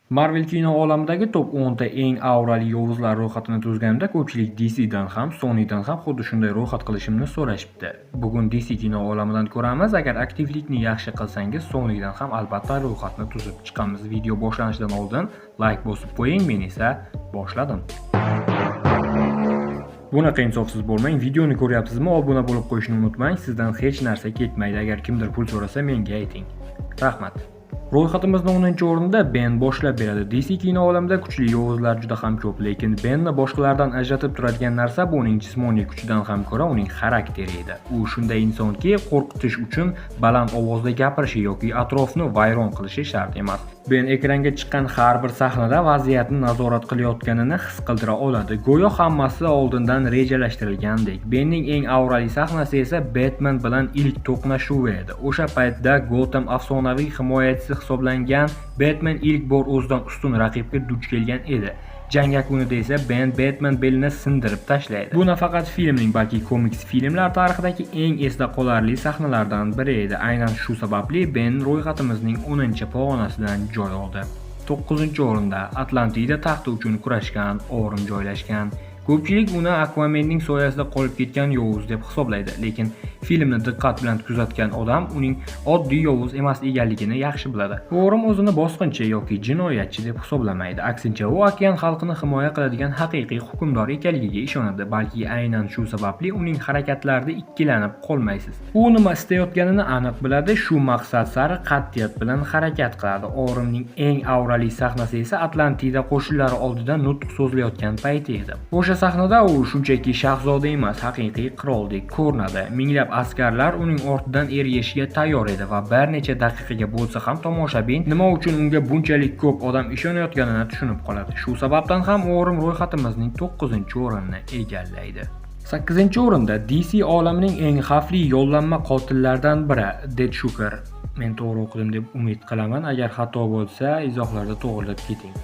Marvel kino olamidagi top 10 ta eng aurali yovuzlar ro'yxatini tuzganimda ko'pchilik DC'dan ham, Sony'dan ham xuddi shunday ro'yxat qilishimni so'rashibdi. Bugun DC kino olamidan ko'ramiz. Agar aktivlikni yaxshi qilsangiz, Sony'dan ham albatta ro'yxatni tuzib chiqamiz. Video boshlanishidan oldin like bosib qo'ying, men esa boshladim. Bunaqa insofsiz bo'lmang. Videoni ko'ryapsizmi? Obuna bo'lib qo'yishni unutmang. Sizdan hech narsa ketmaydi. Agar kimdir pul so'rasa, menga ayting. Rahmat. Ro'yxatimizning 10-o'rinda Ben boshlab beradi. DC kino olamida kuchli yovuzlar juda ham ko'p, lekin Benni boshqalardan ajratib turadigan narsa bu uning jismoniy kuchidan ham ko'ra uning xarakteri edi. U shunday insonki, qo'rqitish uchun baland ovozda gapirishi yoki atrofni vayron qilishi shart emas. Ben ekranga chiqqan har bir sahnada vaziyatni nazorat qilayotganini his qildira oladi. Go'yo hammasi oldindan rejalashtirilgandek. Benning eng aurali sahnasi esa Batman bilan ilk to'qnashuvi edi. O'sha paytda Gotham afsonaviy himoyachisi hisoblangan Batman ilk bor o'zidan ustun raqibga duch kelgan edi. Jang yakunida esa Ben Batman belini sindirib tashlaydi. Bu nafaqat filmning, balki komiks filmlar tarixidagi eng esda qolarli sahnalardan biri edi. Aynan shu sababli Ben ro'yxatimizning 10-pog'onasidan joy oldi. 9-o'rinda Atlantida taxti uchun kurashgan Orim joylashgan. Ko'pchilik uni Aquamanning soyasida qolib ketgan yovuz deb hisoblaydi, lekin filmni diqqat bilan kuzatgan odam uning oddiy yovuz emas ekanligini yaxshi biladi. Orim o'zini bosqinchi yoki jinoyatchi deb hisoblamaydi. Aksincha, u okean xalqini himoya qiladigan haqiqiy hukmdor ekanligiga ishonadi. Balki aynan shu sababli uning harakatlarida ikkilanib qolmaysiz. U nima istayotganini aniq biladi, shu maqsad sari qat'iyat bilan harakat qiladi. Orimning eng aurali sahnasi esa Atlantida qo'shinlari oldida nutq so'zlayotgan payti edi. O'sha sahnada u shunchaki shahzoda emas, haqiqiy qiroldek ko'rinadi. Minglab askarlar uning ortidan ergashishga tayyor edi va bir necha daqiqaga bo'lsa ham tomoshabin nima uchun unga bunchalik ko'p odam ishonayotganini tushunib qoladi. Shu sababdan ham Orim ro'yxatimizning 9-o'rinni egallaydi. 8-o'rinda DC olamining eng xavfli yollanma qotillaridan biri Deathstroker. Men to'g'ri o'qidim deb umid qilaman. Agar xato bo'lsa, izohlarda to'g'rilab keting.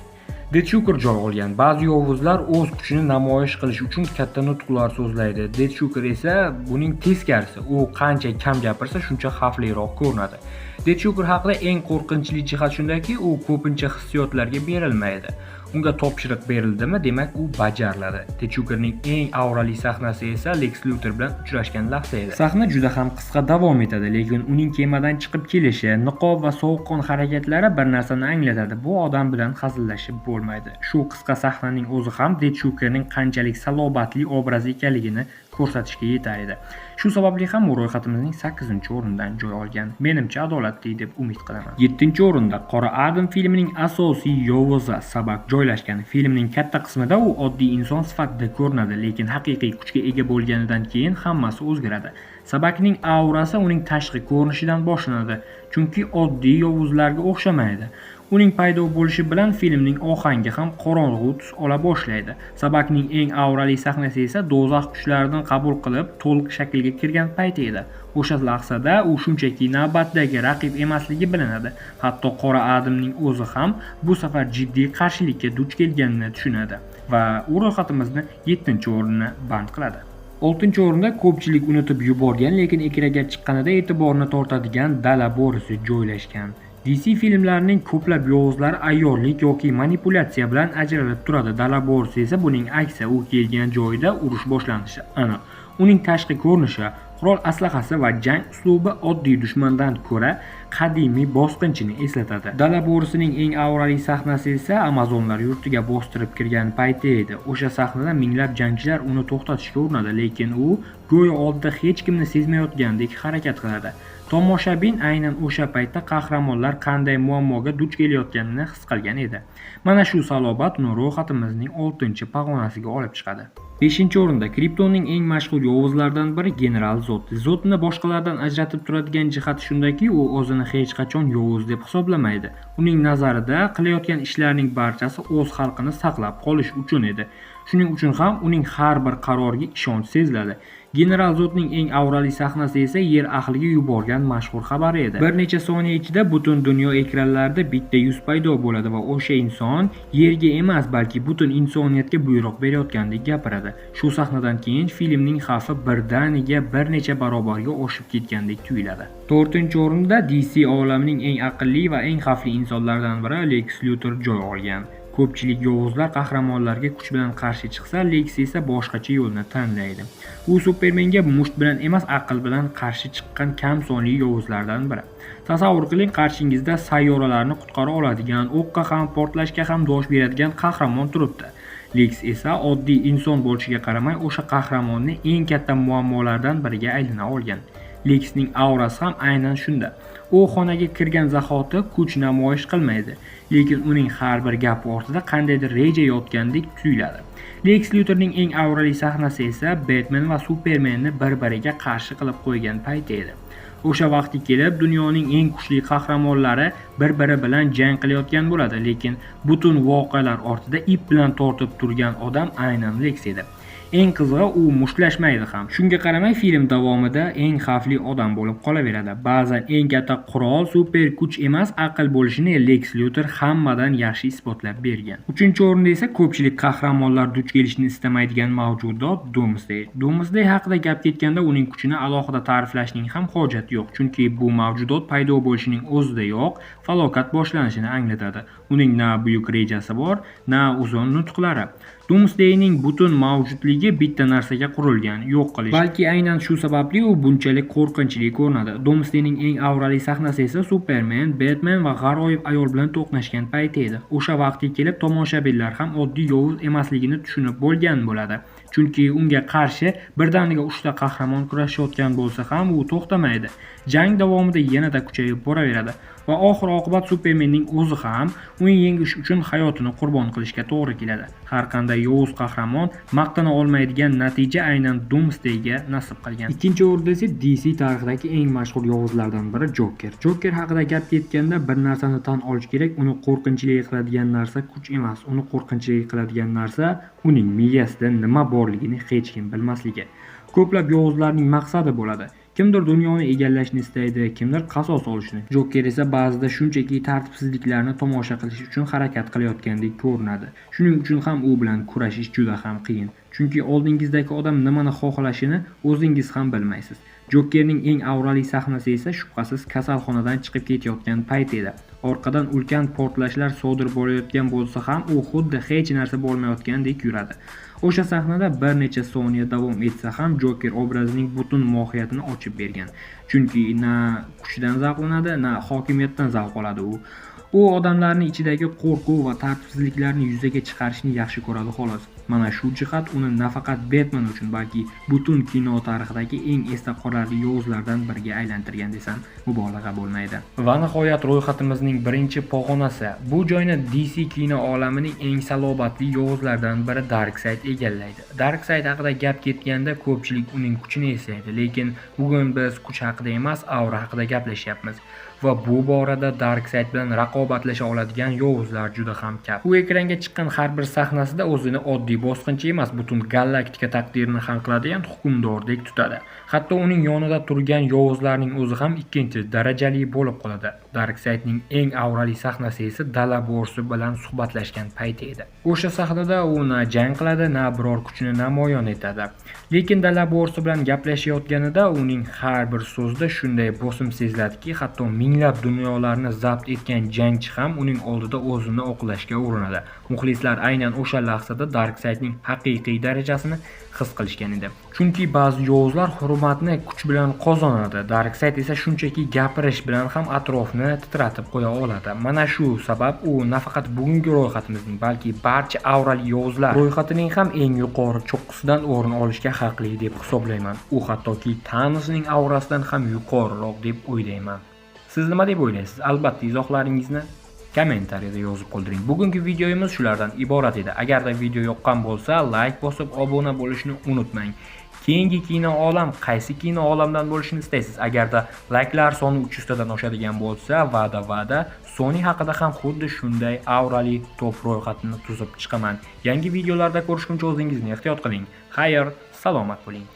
Deathstroker joy olgan. Ba'zi yovuzlar o'z kuchini namoyish qilish uchun katta nutqlar so'zlaydi. Deathstroker esa buning teskarisi. U qancha kam gapirsa, shuncha xavfliroq ko'rinadi. Deathstroker haqida eng qo'rqinchli jihat shundaki, u ko'pincha hissiyotlarga berilmaydi. Unga topshiriq berildimi, demak u bajariladi. Deathstrokerning eng aurali sahnasi esa Lex Luthor bilan uchrashgan lahza edi. Sahna juda ham qisqa davom etadi, lekin uning kemadan chiqib kelishi, niqob va sovuqqon harakatlari bir narsani anglatadi. Bu odam bilan hazillashib bo'lmaydi. Shu qisqa sahnaning o'zi ham Deathstrokerning qanchalik salobatli obraz ekanligini ko'rsatishga yetar edi. Shu sababli ham u ro'yxatimizning 8-o'rindan joy olgan. Menimcha adolatli deb umid qilaman. 7-o'rinda Qora Adam filmining asosiy yovuzi Sabak joylashgan. Filmning katta qismida u oddiy inson sifatida ko'rinadi, lekin haqiqiy kuchga ega bo'lganidan keyin hammasi o'zgaradi. Sabakning aurasi uning tashqi ko'rinishidan boshlanadi, chunki oddiy yovuzlarga o'xshamaydi. Uning paydo bo'lishi bilan filmning ohangi ham qorong'u tus ola boshlaydi. Sabakning eng aurali sahnasi esa do'zax kuchlaridan qabul qilib, to'liq shaklga kirgan payti edi. O'sha lahzada u shunchaki navbatdagi raqib emasligi bilinadi. Hatto Qora Adamning o'zi ham bu safar jiddiy qarshilikka duch kelganini tushunadi va u ro'yxatimizni 7-o'rinni band qiladi. 6-o'rinda ko'pchilik unutib yuborgan, lekin ekraga chiqqanida e'tiborni tortadigan Dala Borisi joylashgan. DC filmlarining ko'plab yovuzlari ayyorlik yoki manipulyatsiya bilan ajralib turadi. Dala Borisi esa buning aksi. U kelgan joyda urush boshlanishi aniq. Uning tashqi ko'rinishi, qurol aslahasi va jang uslubi oddiy dushmandan ko'ra qadimiy bosqinchini eslatadi. Dala Borisining eng aurali sahnasi esa Amazonlar yurtiga bostirib kirgan payti edi. O'sha sahnada minglab jangchilar uni to'xtatishga urinadi, lekin u go'yo oldida hech kimni sezmayotgandek harakat qiladi. Tomoshabin aynan o'sha paytda qahramonlar qanday muammoga duch kelayotganini his qilgan edi. Mana shu salobat uni ro'yxatimizning 6-pog'onasiga olib chiqadi. 5-o'rinda Kryptonning eng mashhur yovuzlaridan biri General Zod. Zodni boshqalardan ajratib turadigan jihati shundaki, u o'zini hech qachon yovuz deb hisoblamaydi. Uning nazarida qilayotgan ishlarning barchasi o'z xalqini saqlab qolish uchun edi. Shuning uchun ham uning har bir qaroriga ishonch seziladi. General Zodning eng avrali sahnasi esa yer ahliga yuborgan mashhur xabari edi. Bir necha soniya ichida butun dunyo ekranlarida bitta yuz paydo bo'ladi va o'sha inson yerga emas, balki butun insoniyatga buyruq berayotgandek gapiradi. Shu sahnadan keyin filmning xavfi birdaniga bir necha barobarga oshib ketgandek tuyuladi. 4-o'rinda DC olamining eng aqlli va eng xavfli insonlaridan biri Lex Luthor joy olgan. Ko'pchilik yovuzlar qahramonlarga kuch bilan qarshi chiqsa, Lex esa boshqacha yo'lni tanlaydi. U Supermenga musht bilan emas, aql bilan qarshi chiqqan kam sonli yovuzlardan biri. Tasavvur qiling, qarshingizda sayyoralarni qutqara oladigan, o'qqa ham, portlashga ham dosh beradigan qahramon turibdi. Lex esa oddiy inson bo'lishiga qaramay, o'sha qahramonni eng katta muammolardan biriga aylana olgan. Lexning aurasi ham aynan shunda. U xonaga kirgan zahoti kuch namoyish qilmaydi, lekin uning har bir gapi ortida qandaydir reja yotgandek tuyuladi. Lex Luthorning eng avrali sahnasi esa Batman va Supermanni bir-biriga qarshi qilib qo'ygan payti edi. O'sha vaqtga kelib dunyoning eng kuchli qahramonlari bir-biri bilan jang qilayotgan bo'ladi, lekin butun voqealar ortida ip bilan tortib turgan odam aynan Lex edi. Eng qizig'i, u mushtlashmaydi ham. Shunga qaramay film davomida eng xavfli odam bo'lib qolaveradi. Ba'zan eng katta qurol super kuch emas, aql bo'lishini Lex Luthor hammadan yaxshi isbotlab bergan. 3-o'rinda esa ko'pchilik qahramonlar duch kelishni istamaydigan mavjudot Doomsday. Doomsday haqida gap ketganda uning kuchini alohida ta'riflashning ham hojati yo'q, chunki bu mavjudot paydo bo'lishining o'zidayoq falokat boshlanishini anglatadi. Uning na buyuk rejasi bor, na uzun nutqlari. Doomsdayning butun mavjudligi bitta narsaga qurilgan, yo'q qilish. Balki aynan shu sababli u bunchalik qo'rqinchli ko'rinadi. Doomsdayning eng avrali sahnasi esa Superman, Batman va g'aroyib ayol bilan to'qnashgan payti edi. O'sha vaqtga kelib tomoshabinlar ham oddiy yovuz emasligini tushunib bo'lgan bo'ladi. Chunki unga qarshi birdaniga 3 ta qahramon kurashayotgan bo'lsa ham u to'xtamaydi. Jang davomida yanada kuchayib boraveradi va oxir-oqibat Supermanning o'zi ham uni yengish uchun hayotini qurbon qilishga to'g'ri keladi. Har qanday yovuz qahramon maqtana olmaydigan natija aynan Doomsdayga nasib qilgan. 2-o'rinda esa DC tarixidagi eng mashhur yovuzlardan biri Joker. Joker haqida gap ketganda bir narsani tan olish kerak, uni qo'rqinchli qiladigan narsa kuch emas, uni qo'rqinchli qiladigan narsa uning miyasida nima borligini hech kim bilmasligi. Ko'plab yovuzlarning maqsadi bo'ladi. Kimdir dunyoni egallashni istaydi, kimdir qasos olishni. Joker esa ba'zida shunchaki tartibsizliklarni tomosha qilish uchun harakat qilayotgandek ko'rinadi. Shuning uchun ham u bilan kurashish juda ham qiyin. Chunki oldingizdagi odam nimani xohlashini o'zingiz ham bilmaysiz. Jokerning eng avrali sahnasi esa shubhasiz kasalxonadan chiqib ketayotgan payt edi. Orqadan ulkan portlashlar sodir bo'layotgan bo'lsa ham u xuddi hech narsa bo'lmayotgandek yuradi. O'sha sahnada bir necha soniya davom etsa ham Joker obrazining butun mohiyatini ochib bergan. Chunki na kuchdan zavqlanadi, na hokimiyatdan zavq oladi u. U odamlarning ichidagi qo'rquv va tartibsizliklarni yuzaga chiqarishni yaxshi ko'radi xolos. Mana shu jihat uni nafaqat Batman uchun, balki butun kino tarixidagi eng esda qolarli yovuzlardan biriga aylantirgan desam mubolag'a bo'lmaydi. Va nihoyat ro'yxatimizning birinchi pog'onasi. Bu joyni DC kino olamining eng salobatli yovuzlardan biri Darkseid egallaydi. Darkseid haqida gap ketganda ko'pchilik uning kuchini eslaydi, lekin bugun biz kuch haqida emas, aura haqida gaplashyapmiz. Va bu borada Darkseid bilan raqobatlasha oladigan yovuzlar juda ham ko'p. U ekranga chiqqan har bir sahnasida o'zini oddiy bosqinchi emas, butun galaktika taqdirini hal qiladigan hukmdordek tutadi. Hatto uning yonida turgan yovuzlarning o'zi ham ikkinchi darajali bo'lib qoladi. Darkseidning eng avrali sahnasi esa dala borsi bilan suhbatlashgan payti edi. O'sha sahnada u na jang qiladi, na biror kuchini namoyon etadi. Lekin dala borsi bilan gaplashayotganida uning har bir so'zida shunday bosim seziladiki, hatto minglab dunyolarni zabt etgan jangchi ham uning oldida o'zini oqlashga urinadi. Muxlislar aynan o'sha lahzada Darkseidning haqiqiy darajasini his qilishgan edi. Chunki ba'zi yovuzlar hurmatni kuch bilan qozonadi. Darkseid esa shunchaki gapirish bilan ham atrofni titratib qo'ya oladi. Mana shu sabab u nafaqat bugungi ro'yxatimizning, balki barcha avrali yovuzlar ro'yxatining ham eng yuqori cho'qqisidan o'rin olishga haqli deb hisoblayman. U hattoki Thanosning aurasidan ham yuqoriroq deb o'ylayman. Siz nima deb o'ylaysiz? Albatta izohlaringizni kommentariyada yozib qoldiring. Bugungi videomiz shulardan iborat edi. Agarda video yoqqan bo'lsa, like bosib obuna bo'lishni unutmang. Keyingi kino olam qaysi kino olamdan bo'lishini istaysiz? Agarda likelar soni 300 dan oshadigan bo'lsa, va'da Sony haqida ham xuddi shunday aurali top ro'yxatini tuzib chiqaman. Yangi videolarda ko'rishguncha o'zingizni ehtiyot qiling. Xayr, salomat bo'ling.